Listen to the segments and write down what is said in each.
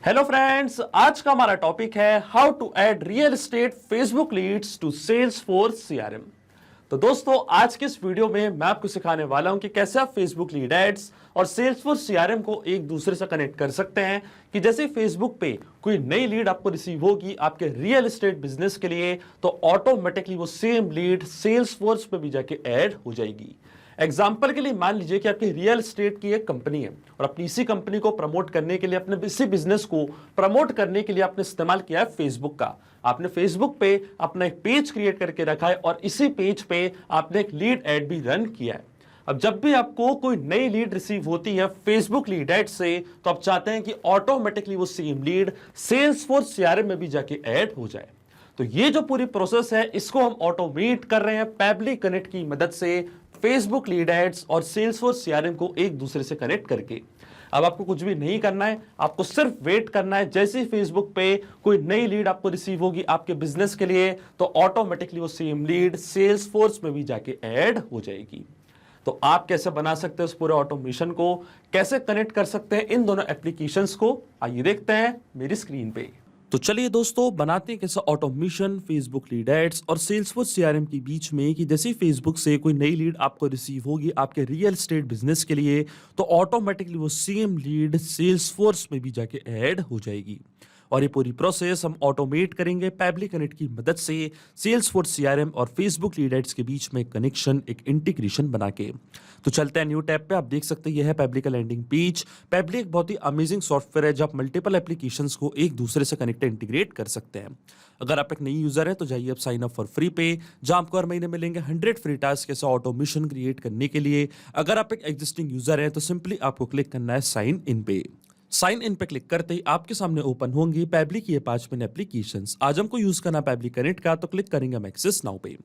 Hello friends, आज का हमारा टॉपिक है how to add real estate Facebook leads to Salesforce CRM. तो दोस्तों, आज के इस वीडियो में मैं आपको सिखाने वाला हूं कि कैसे आप फेसबुक लीड एड्स और सेल्सफोर्स सीआरएम को एक दूसरे से कनेक्ट कर सकते हैं। कि जैसे फेसबुक पे कोई नई लीड आपको रिसीव होगी आपके रियल एस्टेट बिजनेस के लिए, तो ऑटोमेटिकली वो सेम लीड सेल्सफोर्स पे भी जाके ऐड हो जाएगी। एग्जाम्पल के लिए मान लीजिए कि आपकी रियल एस्टेट की एक कंपनी है और अपनी इसी कंपनी को प्रमोट करने के लिए, अपने इसी बिजनेस को प्रमोट करने के लिए आपने इस्तेमाल किया है फेसबुक का। आपने फेसबुक पे अपना एक पेज क्रिएट करके रखा है और इसी पेज पे आपने एक लीड एड भी रन किया है। अब जब भी आपको कोई नई लीड रिसीव होती है फेसबुक लीड एड से, तो आप चाहते हैं कि ऑटोमेटिकली वो सेम लीड सेल्सफोर्स सीआरएम में भी जाके ऐड हो जाए। तो ये जो पूरी प्रोसेस है इसको हम ऑटोमेट कर रहे हैं पैबली कनेक्ट की मदद से, फेसबुक लीड एड्स और सेल्सफोर्स सीआरएम को एक दूसरे से कनेक्ट करके। अब आपको कुछ भी नहीं करना है, आपको सिर्फ वेट करना है। जैसे ही फेसबुक पे कोई नई लीड आपको रिसीव होगी आपके बिजनेस के लिए, तो ऑटोमेटिकली वो सेम लीड सेल्सफोर्स में भी जाके ऐड हो जाएगी। तो आप कैसे बना सकते हैं उस पूरे ऑटोमेशन को, कैसे कनेक्ट कर सकते हैं इन दोनों एप्लीकेशंस को, आइए देखते हैं मेरी स्क्रीन पे। तो चलिए दोस्तों, बनाते हैं कैसा ऑटोमेशन फेसबुक लीड एड्स और सेल्सफोर्स सीआरएम के बीच में। कि जैसे फेसबुक से कोई नई लीड आपको रिसीव होगी आपके रियल एस्टेट बिजनेस के लिए, तो ऑटोमेटिकली वो सेम लीड सेल्सफोर्स में भी जाके ऐड हो जाएगी। और ये पूरी प्रोसेस हम ऑटोमेट करेंगे पैबली कनेक्ट की मदद से, सेल्सफोर्स सीआरएम और फेसबुक लीड एड्स के बीच में कनेक्शन, एक इंटीग्रेशन बना के। तो चलते हैं न्यू टैब पे। आप देख सकते हैं यह है पैबली का लैंडिंग पेज। पैबली एक बहुत ही अमेजिंग सॉफ्टवेयर है जब आप मल्टीपल एप्लीकेशंस को एक दूसरे से कनेक्ट इंटीग्रेट कर सकते हैं। अगर आप एक नई यूजर है तो जाइए आप साइन अप फॉर फ्री पे, जहां आपको हर महीने मिलेंगे 100 फ्री टास्क ऐसा ऑटोमेशन क्रिएट करने के लिए। अगर आप एक एग्जिस्टिंग यूजर है तो सिंपली आपको क्लिक करना है साइन इन पे। साइन इन पे क्लिक करते ही आपके सामने ओपन होंगी पैबली की ये 5 मिनट एप्लीकेशंस। आज हमको यूज करना पैबली कनेक्ट का, तो क्लिक करेंगे हम एक्सेस नाउ पे।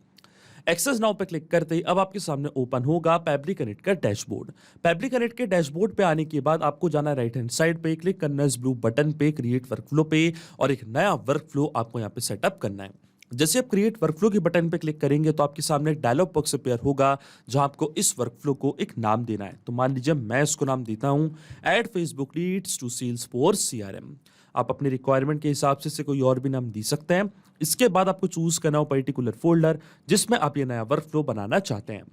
एक्सेस नाउ पे क्लिक करते ही अब आपके सामने ओपन होगा पैबली कनेक्ट का डैशबोर्ड। पैबली कनेक्ट के डैशबोर्ड पे आने के बाद आपको जाना है राइट हैंड साइड पे, क्लिक करना है इस ब्लू बटन पे क्रिएट वर्कफ्लो पे, और एक नया वर्कफ्लो आपको यहाँ पे सेटअप करना है। जैसे आप क्रिएट वर्कफ्लो के बटन पे क्लिक करेंगे तो आपके सामने एक डायलॉग बॉक्स अपेयर होगा जहां आपको इस वर्कफ्लो को एक नाम देना है। तो मान लीजिए मैं इसको नाम देता हूं add Facebook leads to Salesforce CRM. आप अपनी रिक्वायरमेंट के हिसाब से कोई और भी नाम दे सकते हैं। इसके बाद आपको चूज करना हो पर्टिकुलर फोल्डर जिसमें आप ये नया वर्कफ्लो बनाना चाहते हैं।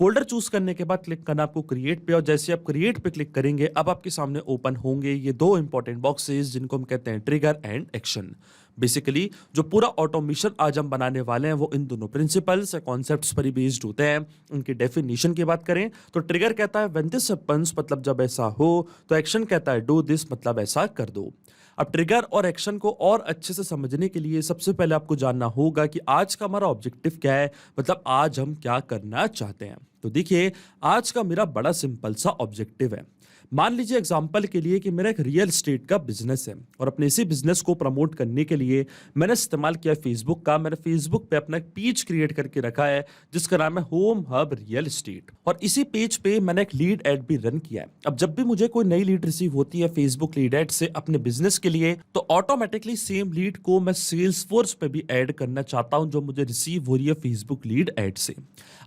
फोल्डर चूज करने के बाद क्लिक करना आपको क्रिएट पे, और जैसे आप क्रिएट पे क्लिक करेंगे अब आपके सामने ओपन होंगे ये दो इंपॉर्टेंट बॉक्सेस जिनको हम कहते हैं ट्रिगर एंड एक्शन। बेसिकली जो पूरा ऑटोमेशन आज हम बनाने वाले हैं वो इन दोनों प्रिंसिपल्स या कॉन्सेप्ट्स पर ही बेस्ड होते हैं। उनकी डेफिनेशन की बात करें तो ट्रिगर कहता है व्हेन दिस हैपेंस, मतलब जब ऐसा हो, तो एक्शन कहता है डू दिस, मतलब ऐसा कर दो। अब ट्रिगर और एक्शन को और अच्छे से समझने के लिए सबसे पहले आपको जानना होगा कि आज का हमारा ऑब्जेक्टिव क्या है, मतलब आज हम क्या करना चाहते हैं। तो देखिए, आज का मेरा बड़ा सिंपल सा ऑब्जेक्टिव है। मान लीजिए एग्जांपल के लिए कि मेरा एक रियल एस्टेट का बिजनेस है और अपने इसी बिजनेस को प्रमोट करने के लिए मैंने इस्तेमाल किया फेसबुक का। मैंने फेसबुक पे अपना एक पेज क्रिएट करके रखा है जिसका नाम है होम हब रियल एस्टेट, और इसी पेज पे मैंने एक लीड एड भी रन किया है। अब जब भी मुझे कोई नई लीड रिसीव होती है फेसबुक लीड एड से अपने बिजनेस के लिए, तो ऑटोमेटिकली सेम लीड को मैं सेल्सफोर्स पे भी ऐड करना चाहता हूं जो मुझे रिसीव हो रही है फेसबुक लीड एड से।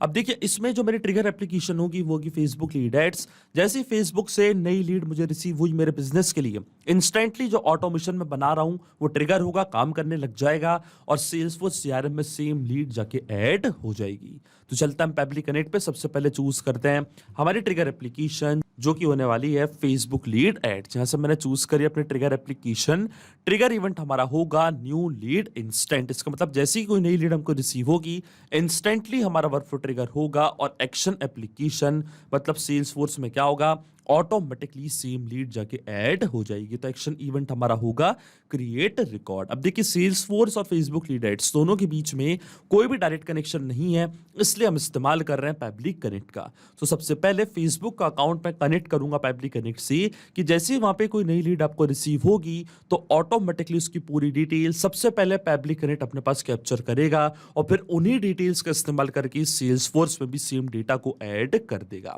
अब देखिए, इसमें जो मेरी ट्रिगर एप्लीकेशन होगी वो होगी फेसबुक लीड एड्स। जैसे फेसबुक से नई लीड मुझे रिसीव हुई मेरे बिजनेस के लिए, इंस्टेंटली जो ऑटोमेशन में बना रहा हूं वो ट्रिगर होगा, काम करने लग जाएगा और सेल्सफोर्स सीआरएम में सेम लीड जाके ऐड हो जाएगी। तो चलते हैं पैबली कनेक्ट पे। सबसे पहले चूज करते हैं हमारी ट्रिगर एप्लीकेशन जो कि होने वाली है फेसबुक लीड एड। जहां से मैंने चूज करी अपनी ट्रिगर एप्लीकेशन। ट्रिगर इवेंट हमारा होगा न्यू लीड इंस्टेंट। इसका मतलब जैसे ही कोई नई लीड हमको रिसीव होगी इंस्टेंटली हमारा वर्कफ्लो ट्रिगर होगा, और एक्शन एप्लीकेशन मतलब सेल्सफोर्स में क्या होगा, ऑटोमेटिकली सेम लीड जाके ऐड हो जाएगी। तो एक्शन इवेंट हमारा होगा क्रिएट रिकॉर्ड। अब देखिए, सेल्सफोर्स और फेसबुक लीड एड्स दोनों के बीच में कोई भी डायरेक्ट कनेक्शन नहीं है, इसलिए हम इस्तेमाल कर रहे हैं पैबली कनेक्ट का। तो सबसे पहले फेसबुक का अकाउंट में कनेक्ट करूंगा पैबली कनेक्ट से, कि जैसे ही वहां पे कोई नई लीड आपको रिसीव होगी तो ऑटोमेटिकली उसकी पूरी डिटेल सबसे पहले पैबली कनेक्ट अपने पास कैप्चर करेगा और फिर उन्हीं डिटेल्स का इस्तेमाल करके सेल्सफोर्स में भी सेम डेटा को ऐड कर देगा।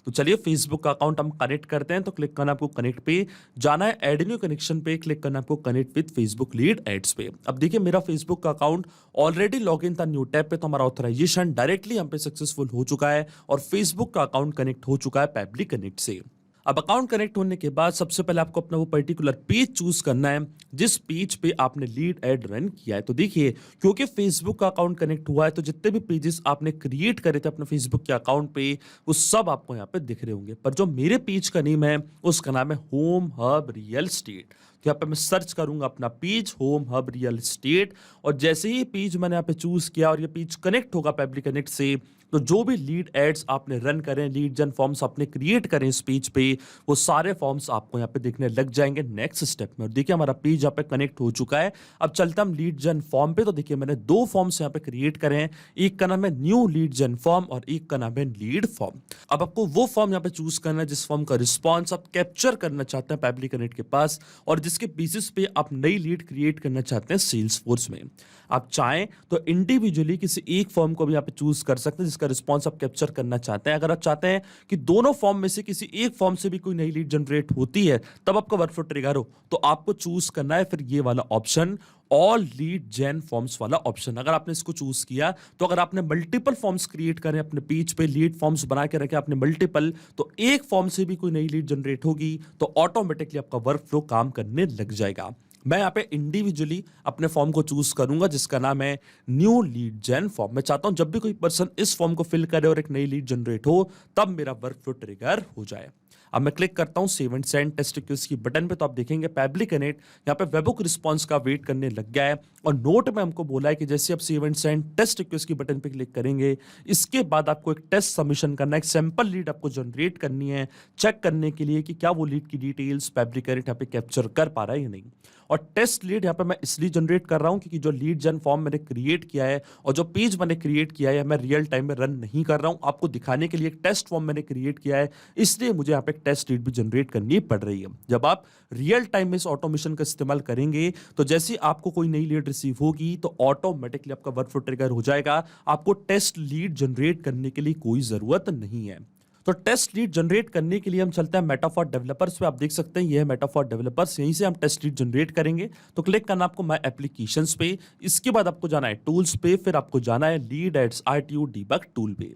तो चलिए फेसबुक का अकाउंट हम कनेक्ट करते हैं। तो क्लिक करना आपको कनेक्ट पे, जाना है ऐड न्यू कनेक्शन पे, क्लिक करना आपको connect with Facebook lead ads पे। अब देखिए, मेरा फेसबुक का अकाउंट ऑलरेडी लॉगिन था न्यू टैब पे, तो हमारा ऑथराइजेशन डायरेक्टली हम पे सक्सेसफुल हो चुका है और फेसबुक का अकाउंट कनेक्ट हो चुका है पैबली कनेक्ट से। अब अकाउंट कनेक्ट होने के बाद सबसे पहले आपको अपना वो पर्टिकुलर पेज चूज करना है जिस पेज पे आपने लीड एड रन किया है। तो देखिए, क्योंकि फेसबुक का अकाउंट कनेक्ट हुआ है तो जितने भी पेजेस आपने क्रिएट करे थे अपने फेसबुक के अकाउंट पे वो सब आपको यहाँ पे दिख रहे होंगे। पर जो मेरे पेज का नेम है उसका नाम है होम हब रियल एस्टेट। तो यहाँ पे मैं सर्च करूंगा अपना page home hub real estate, और जैसे ही पेज मैंने यहाँ पे चूज किया और ये पेज कनेक्ट होगा पेबली कनेक्ट से, तो जो भी लीड एड्स आपने रन करें, लीड जन फॉर्म्स आपने क्रिएट करें इस पेज पे, वो सारे फॉर्म्स आपको यहाँ पे दिखने लग जाएंगे नेक्स्ट स्टेप में। और देखिए हमारा पेज यहाँ पे कनेक्ट हो चुका है। अब चलता हम लीड जन फॉर्म पे। तो देखिए मैंने दो फॉर्म्स यहाँ पे क्रिएट करे हैं, एक का नाम है न्यू लीड जन फॉर्म और एक का नाम है लीड फॉर्म। अब आपको वो फॉर्म यहाँ पे चूज करना है जिस फॉर्म का रिस्पॉन्स आप कैप्चर करना चाहते हैं पेबली कनेक्ट के पास, और जिसके बेसिस पे आप नई लीड क्रिएट करना चाहते हैं सेल्सफोर्स में। आप चाहें तो इंडिविजुअली किसी एक फॉर्म को भी यहाँ पे चूज कर सकते हैं जिसका रिस्पॉन्स आप कैप्चर करना चाहते हैं। अगर आप चाहते हैं कि दोनों फॉर्म में से किसी एक फॉर्म से भी कोई नई लीड जनरेट होती है तब आपका वर्कफ्लो ट्रिगर हो, तो आपको चूज करना है फिर ये वाला ऑप्शन, ऑल लीड जेन फॉर्म्स वाला ऑप्शन। अगर आपने इसको चूज किया तो अगर आपने मल्टीपल फॉर्म्स क्रिएट करें अपने पेज पे, लीड फॉर्म्स बना के रखे आपने मल्टीपल, तो एक फॉर्म से भी कोई नई लीड जनरेट होगी तो ऑटोमेटिकली आपका वर्कफ्लो काम करने लग जाएगा। मैं यहाँ पे इंडिविजुअली अपने फॉर्म को चूज करूंगा जिसका नाम है न्यू लीड जेन फॉर्म। मैं चाहता हूं जब भी कोई पर्सन इस फॉर्म को फिल करे और एक नई लीड जनरेट हो तब मेरा वर्कफ्लो ट्रिगर हो जाए। अब मैं क्लिक करता हूं save and send test request की बटन पे, तो आप देखेंगे पेबली कनेक्ट यहाँ पे वेबहुक रिस्पांस का वेट करने लग गया है। और नोट में हमको बोला है कि जैसे आप save and send test request की बटन पे क्लिक करेंगे इसके बाद आपको एक टेस्ट सबमिशन करना है, एक सैंपल लीड आपको जनरेट करनी है चेक करने के लिए कि क्या वो लीड की डिटेल्स पेबली कनेक्ट यहाँ पे कैप्चर कर पा रहा है या नहीं। और टेस्ट लीड यहाँ पे मैं इसलिए जनरेट कर रहा हूं क्योंकि जो लीड जन फॉर्म मैंने क्रिएट किया है और जो पेज मैंने क्रिएट किया है मैं रियल टाइम में रन नहीं कर रहा हूं, आपको दिखाने के लिए एक टेस्ट फॉर्म मैंने क्रिएट किया है, इसलिए मुझे यहाँ पे एक टेस्ट लीड भी जनरेट करनी पड़ रही है। जब आप रियल टाइम में इस ऑटोमेशन का इस्तेमाल करेंगे तो जैसे ही आपको कोई नई लीड रिसीव होगी तो ऑटोमेटिकली आपका वर्कफ्लो ट्रिगर हो जाएगा, आपको टेस्ट लीड जनरेट करने के लिए कोई जरूरत नहीं है। तो टेस्ट लीड जनरेट करने के लिए हम चलते हैं मेटाफॉर डेवलपर्स पे। आप देख सकते हैं ये है मेटाफॉर डेवलपर्स, यहीं से हम टेस्ट लीड जनरेट करेंगे। तो क्लिक करना आपको माय एप्लीकेशंस पे, इसके बाद आपको जाना है टूल्स पे, फिर आपको जाना है lead ads RTU debug tool पे।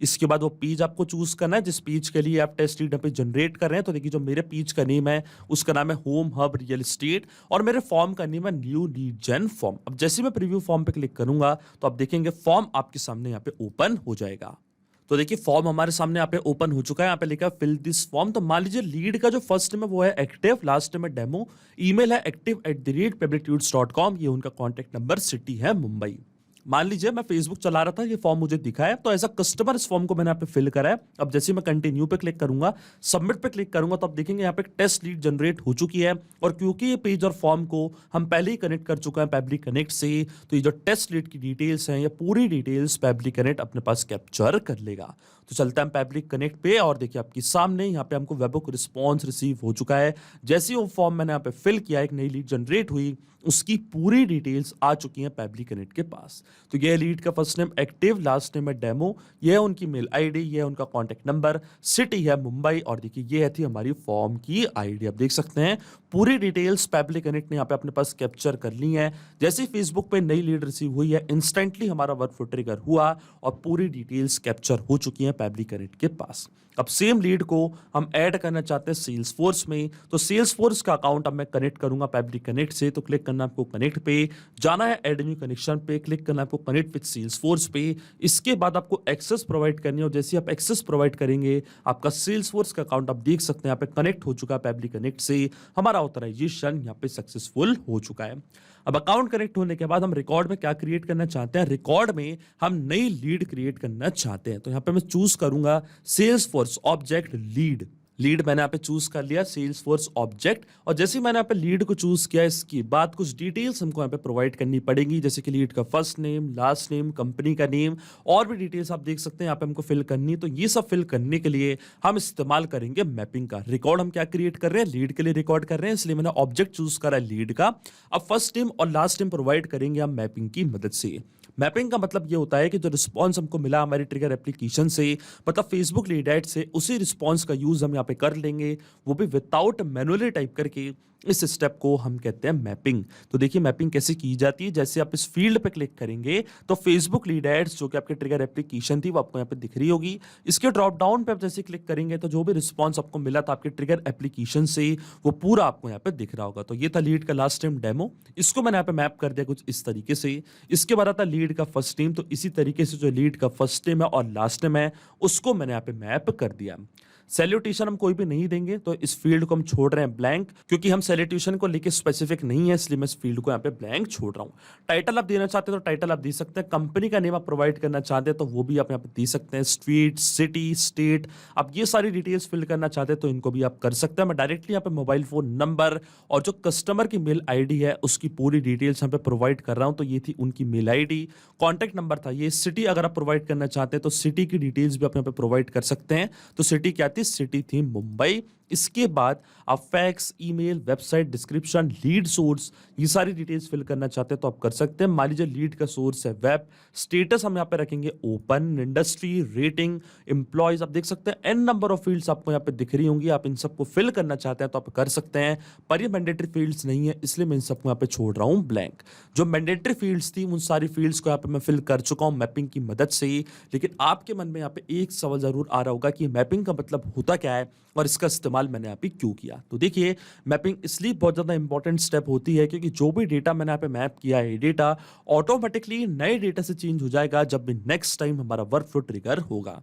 इसके बाद वो पेज आपको चूज करना है जिस पेज के लिए आप टेस्ट लीड पे जनरेट कर रहे हैं। तो देखिए जो मेरे पेज का नेम है उसका नाम है होम हब रियल एस्टेट और मेरे फॉर्म का नेम है न्यू लीड जेन फॉर्म। अब जैसे मैं प्रीव्यू फॉर्म पे क्लिक करूंगा तो आप देखेंगे फॉर्म आपके सामने यहाँ पे ओपन हो जाएगा। तो देखिए फॉर्म हमारे सामने यहाँ पे ओपन हो चुका है, यहाँ पे लिखा है फिल दिस फॉर्म। तो मान लीजिए लीड का जो फर्स्ट नेम है वो है एक्टिव, लास्ट नेम है डेमो, ईमेल है active@publictudes.com, ये उनका कॉन्टेक्ट नंबर, सिटी है मुंबई। मान लीजिए मैं फेसबुक चला रहा था, ये फॉर्म मुझे दिखा है, तो एज अ कस्टमर इस फॉर्म को मैंने यहाँ पे फिल करा है। अब जैसे मैं कंटिन्यू पे क्लिक करूंगा, सबमिट पे क्लिक करूंगा, तो आप देखेंगे यहाँ पे टेस्ट लीड जनरेट हो चुकी है। और क्योंकि ये पेज और फॉर्म को हम पहले ही कनेक्ट कर चुका है पेबली कनेक्ट से, तो ये जो टेस्ट लीड की डिटेल्स हैं, ये पूरी डिटेल्स पेबली कनेक्ट अपने पास कैप्चर कर लेगा। तो चलता है पेबली कनेक्ट पे और देखिए आपके सामने यहाँ पे हमको वेबहुक रिस्पॉन्स रिसीव हो चुका है। जैसे ही वो फॉर्म मैंने यहाँ पे फिल किया, एक नई लीड जनरेट हुई, उसकी पूरी डिटेल्स आ चुकी हैं पेबली कनेक्ट के पास। तो ये लीड का first name active, last name है डेमो, ये है उनकी मेल आईडी, ये है उनका कॉन्टेक्ट नंबर, सिटी है मुंबई, और देखिए ये थी हमारी फॉर्म की आईडी। आप देख सकते हैं पूरी डिटेल्स पेबली कनेक्ट ने यहाँ पे अपने पास कैप्चर कर ली है। जैसे ही फेसबुक पे नई लीड रिसीव हुई है, इंस्टेंटली हमारा वर्कफ्लो ट्रिगर हुआ और पूरी डिटेल्स कैप्चर हो चुकी हैं पेबली कनेक्ट के पास। अब सेम लीड को हम ऐड करना चाहते हैं सेल्सफोर्स में, तो सेल्सफोर्स का अकाउंट अब मैं कनेक्ट करूंगा पेबली कनेक्ट से। तो क्लिक करना आपको कनेक्ट पे, जाना है ऐड न्यू कनेक्शन पे, क्लिक करना आपको कनेक्ट विद सेल्सफोर्स पे। इसके बाद आपको एक्सेस प्रोवाइड करनी है और जैसे आप एक्सेस प्रोवाइड करेंगे आपका सेल्सफोर्स का अकाउंट आप देख सकते हैं यहाँ पे कनेक्ट हो चुका है पेबली कनेक्ट से, हमारा ऑथराइजेशन यहाँ पे सक्सेसफुल हो चुका है। अब अकाउंट कनेक्ट होने के बाद हम रिकॉर्ड में क्या क्रिएट करना चाहते हैं, रिकॉर्ड में हम नई लीड क्रिएट करना चाहते हैं। तो यहाँ पे मैं चूज करूंगा सेल्सफोर्स ऑब्जेक्ट लीड। लीड मैंने यहाँ पे चूज कर लिया सेल्सफोर्स ऑब्जेक्ट, और जैसे ही मैंने यहाँ पे लीड को चूज किया इसके बाद कुछ डिटेल्स हमको यहाँ पे प्रोवाइड करनी पड़ेगी, जैसे कि लीड का first name, last name, company का नेम, और भी डिटेल्स आप देख सकते हैं यहाँ पे हमको फिल करनी। तो ये सब फिल करने के लिए हम इस्तेमाल करेंगे मैपिंग का। रिकॉर्ड हम क्या क्रिएट कर रहे हैं, लीड के लिए रिकॉर्ड कर रहे हैं, इसलिए मैंने ऑब्जेक्ट चूज करा है लीड का। अब फर्स्ट नेम और लास्ट नेम प्रोवाइड करेंगे हम मैपिंग की मदद से। मैपिंग का मतलब ये होता है कि जो रिस्पांस हमको मिला हमारी ट्रिगर एप्लीकेशन से, मतलब फेसबुक लीड एड से, उसी रिस्पांस का यूज हम यहाँ पे कर लेंगे, वो भी विदाउट मैनुअली टाइप करके। इस स्टेप को हम कहते हैं मैपिंग। तो देखिए मैपिंग कैसे की जाती है, जैसे आप इस फील्ड पे क्लिक करेंगे तो फेसबुक लीड एड्स जो कि आपके ट्रिगर एप्लीकेशन थी वो आपको यहाँ पे दिख रही होगी। इसके ड्रॉप डाउन पे आप जैसे क्लिक करेंगे तो जो भी रिस्पॉन्स आपको मिला था आपके ट्रिगर एप्लीकेशन से वो पूरा आपको यहाँ पे दिख रहा होगा। तो ये था लीड का लास्ट टाइम डेमो, इसको मैंने यहाँ पे मैप कर दिया कुछ इस तरीके से। इसके बाद आता लीड का फर्स्ट नेम, तो इसी तरीके से जो लीड का फर्स्ट नेम है और लास्ट नेम है उसको मैंने यहाँ पे मैप कर दिया। सैल्यूटेशन हम कोई भी नहीं देंगे, तो इस फील्ड को हम छोड़ रहे हैं ब्लैंक, क्योंकि हम सैल्यूटेशन को लेके स्पेसिफिक नहीं है, इसलिए मैं इस फील्ड को यहाँ पे ब्लैंक छोड़ रहा हूँ। टाइटल आप देना चाहते हैं तो टाइटल आप दे सकते हैं, कंपनी का नेम आप प्रोवाइड करना चाहते हैं तो वो भी आप यहाँ पे दे सकते हैं, स्ट्रीट, सिटी, स्टेट, आप ये सारी डिटेल्स फिल करना चाहते हैं तो इनको भी आप कर सकते हैं। मैं डायरेक्टली यहाँ पे मोबाइल फोन नंबर और जो कस्टमर की मेल आईडी है उसकी पूरी डिटेल्स यहाँ पे प्रोवाइड कर रहा हूँ। तो ये थी उनकी मेल आईडी, कॉन्टैक्ट नंबर था ये, सिटी अगर आप प्रोवाइड करना चाहते हैं तो सिटी की डिटेल्स भी आप यहाँ पे प्रोवाइड कर सकते हैं। तो सिटी क्या थी, सिटी थी मुंबई। इसके बाद आप fax, email, website, description, lead source, ये सारी डिटेल्स फिल करना चाहते हैं तो आप कर सकते हैं। मान लीजिए लीड का सोर्स है वेब, स्टेटस हम यहाँ पे रखेंगे ओपन, इंडस्ट्री, रेटिंग, एम्प्लॉयज, आप देख सकते हैं एन नंबर ऑफ फील्ड्स आपको यहाँ पे दिख रही होंगी। आप इन सबको फिल करना चाहते हैं तो आप कर सकते हैं, पर ये मैंडेटरी फील्ड्स नहीं है इसलिए मैं इन सबको यहाँ पे छोड़ रहा हूँ ब्लैंक। जो मैंडेटरी फील्ड्स थी उन सारी फील्ड्स को यहाँ पे मैं फिल कर चुका हूँ मैपिंग की मदद से ही। लेकिन आपके मन में यहाँ पे एक सवाल जरूर आ रहा होगा कि मैपिंग का मतलब होता क्या है और इसका इस्तेमाल मैंने यहाँ पे क्यों किया। तो देखिए मैपिंग इसलिए बहुत ज्यादा इंपॉर्टेंट स्टेप होती है क्योंकि जो भी डेटा मैंने यहाँ पे मैप किया है, डेटा ऑटोमेटिकली नए डेटा से चेंज हो जाएगा जब भी नेक्स्ट टाइम हमारा वर्कफ्लो ट्रिगर होगा।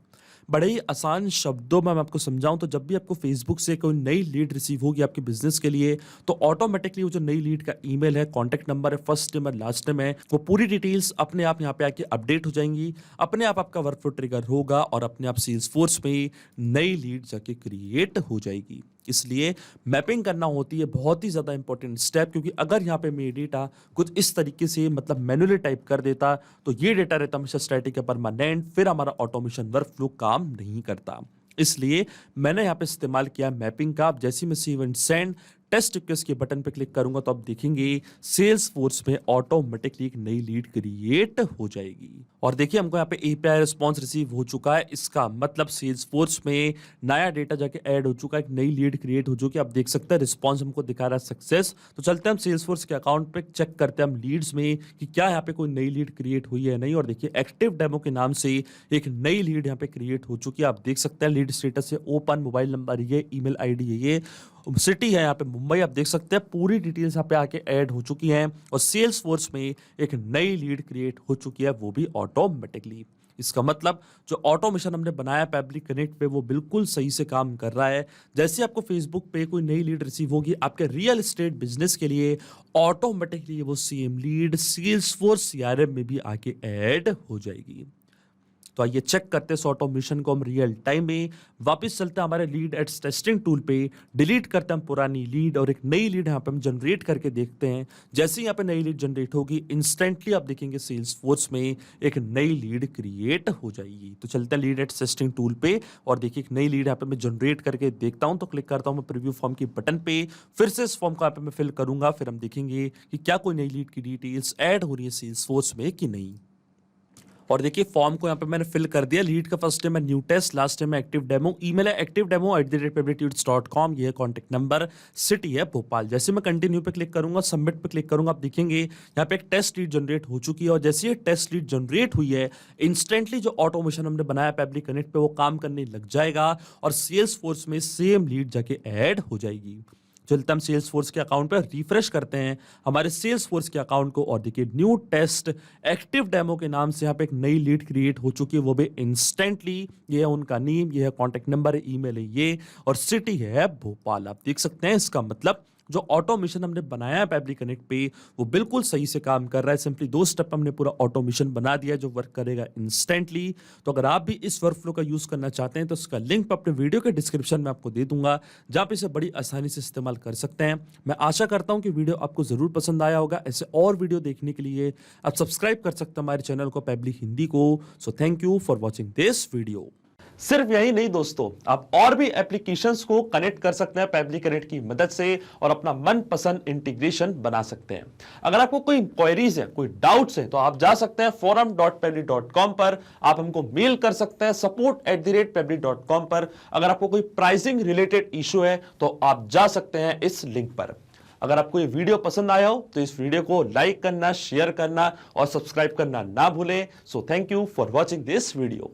बड़े ही आसान शब्दों में मैं आपको समझाऊं तो जब भी आपको फेसबुक से कोई नई लीड रिसीव होगी आपके बिजनेस के लिए तो ऑटोमेटिकली वो जो नई लीड का ईमेल है, कॉन्टैक्ट नंबर है, फर्स्ट नेम है, लास्ट नेम है, वो पूरी डिटेल्स अपने आप यहाँ पे आके अपडेट हो जाएंगी, अपने आप आपका वर्कफ्लो ट्रिगर होगा और अपने आप सेल्सफोर्स में नई लीड जाके क्रिएट हो जाएगी। इसलिए मैपिंग करना होती है बहुत ही ज़्यादा इंपॉर्टेंट स्टेप, क्योंकि अगर यहाँ पे मेरा डेटा कुछ इस तरीके से मतलब मैनुअली टाइप कर देता तो ये डेटा रहता हमेशा स्टैटिक या परमानेंट, फिर हमारा ऑटोमेशन वर्कफ्लो काम नहीं करता। इसलिए मैंने यहाँ पे इस्तेमाल किया मैपिंग का। अब जैसे ही मैं save and send test request के बटन पे क्लिक करूंगा तो आप देखेंगे सेल्स फोर्स में ऑटोमेटिकली एक नई लीड क्रिएट हो जाएगी। और देखिए हमको यहाँ पे एपीआई रिस्पॉन्स रिसीव हो चुका है, इसका मतलब सेल्स फोर्स में नया डेटा जाके ऐड हो चुका है, एक नई लीड क्रिएट हो चुकी है। आप देख सकते हैं रिस्पॉन्स हमको दिखा रहा है सक्सेस। तो चलते हैं हम सेल्स फोर्स के अकाउंट पे चेक करते हैं हम लीड्स में कि क्या यहाँ पे कोई नई लीड क्रिएट हुई है नहीं। और देखिए एक्टिव डेमो के नाम से एक नई लीड यहाँ पे क्रिएट हो चुकी है। आप देख सकते हैं लीड स्टेटस है ओपन, मोबाइल नंबर ये, ईमेल आईडी है ये, सिटी है यहाँ पे मुंबई। आप देख सकते हैं पूरी डिटेल्स यहाँ पे आके ऐड हो चुकी हैं और सेल्स फोर्स में एक नई लीड क्रिएट हो चुकी है, वो भी ऑटोमेटिकली। इसका मतलब जो ऑटोमेशन हमने बनाया पब्लिक कनेक्ट पे वो बिल्कुल सही से काम कर रहा है। जैसे आपको फेसबुक पे कोई नई लीड रिसीव होगी आपके रियल एस्टेट बिजनेस के लिए, ऑटोमेटिकली वो same lead Salesforce CRM में भी आके ऐड हो जाएगी। तो आइए चेक करते हैं ऑटोमेशन को हम रियल टाइम में। वापस चलते हैं हमारे लीड एड्स टेस्टिंग टूल पे, डिलीट करते हैं हम पुरानी लीड और एक नई लीड यहाँ पे हम जनरेट करके देखते हैं। जैसे ही यहाँ पे नई लीड जनरेट होगी इंस्टेंटली आप देखेंगे सेल्स फोर्स में एक नई लीड क्रिएट हो जाएगी। तो चलते हैं लीड एड्स टेस्टिंग टूल पे और देखिए एक नई लीड यहाँ पे मैं जनरेट करके देखता हूँ। तो क्लिक करता हूँ मैं प्रीव्यू फॉर्म की बटन पे, फिर से इस फॉर्म को यहाँ पे मैं फिल करूंगा, फिर हम देखेंगे कि क्या कोई नई लीड की डिटेल्स ऐड हो रही है सेल्स फोर्स में कि नहीं। और देखिए फॉर्म को यहाँ पे मैंने फिल कर दिया। लीड का फर्स्ट नेम है न्यू टेस्ट, लास्ट नेम है एक्टिव डेमो, ईमेल है activedemo@publictudes.com, ये है कॉन्टैक्ट नंबर, सिटी है भोपाल। जैसे मैं कंटिन्यू पे क्लिक करूंगा, सबमिट पे क्लिक करूंगा, आप देखेंगे यहाँ पे एक टेस्ट लीड जनरेट हो चुकी है। और जैसे ये टेस्ट लीड जनरेट हुई है इंस्टेंटली जो ऑटोमेशन हमने बनाया पब्लिक कनेक्ट पे वो काम करने लग जाएगा और सेल्स फोर्स में सेम लीड जाके ऐड हो जाएगी। चलते हम सेल्स फोर्स के अकाउंट पर रिफ्रेश करते हैं हमारे सेल्स फोर्स के अकाउंट को और देखिए न्यू टेस्ट एक्टिव डेमो के नाम से यहाँ पे एक नई लीड क्रिएट हो चुकी है, वो भी इंस्टेंटली। ये है उनका नेम, ये है कॉन्टैक्ट नंबर है, ईमेल है ये और सिटी है भोपाल। आप देख सकते हैं इसका मतलब जो ऑटोमेशन हमने बनाया है पब्लिक कनेक्ट पे वो बिल्कुल सही से काम कर रहा है। सिंपली 2 स्टेप हमने पूरा ऑटोमेशन बना दिया है जो वर्क करेगा इंस्टेंटली। तो अगर आप भी इस वर्कफ्लो का यूज करना चाहते हैं तो इसका लिंक अपने वीडियो के डिस्क्रिप्शन में आपको दे दूंगा, जहां पे इसे बड़ी आसानी से इस्तेमाल कर सकते हैं। मैं आशा करता हूं कि वीडियो आपको जरूर पसंद आया होगा। ऐसे और वीडियो देखने के लिए आप सब्सक्राइब कर सकते हैं हमारे चैनल को पब्लिक हिंदी को। So thank you for watching this video. सिर्फ यही नहीं दोस्तों, आप और भी एप्लीकेशंस को कनेक्ट कर सकते हैं पब्लिक कनेक्ट की मदद से और अपना मनपसंद इंटीग्रेशन बना सकते हैं। अगर आपको कोई इंक्वायरीज है, कोई डाउट्स है तो आप जा सकते हैं forum.pebble.com पर, आप हमको मेल कर सकते हैं support@pebble.com पर। अगर आपको कोई प्राइसिंग रिलेटेड इशू है तो आप जा सकते हैं इस लिंक पर। अगर आपको ये वीडियो पसंद आया हो तो इस वीडियो को लाइक करना, शेयर करना और सब्सक्राइब करना ना भूलें। So thank you for watching this video.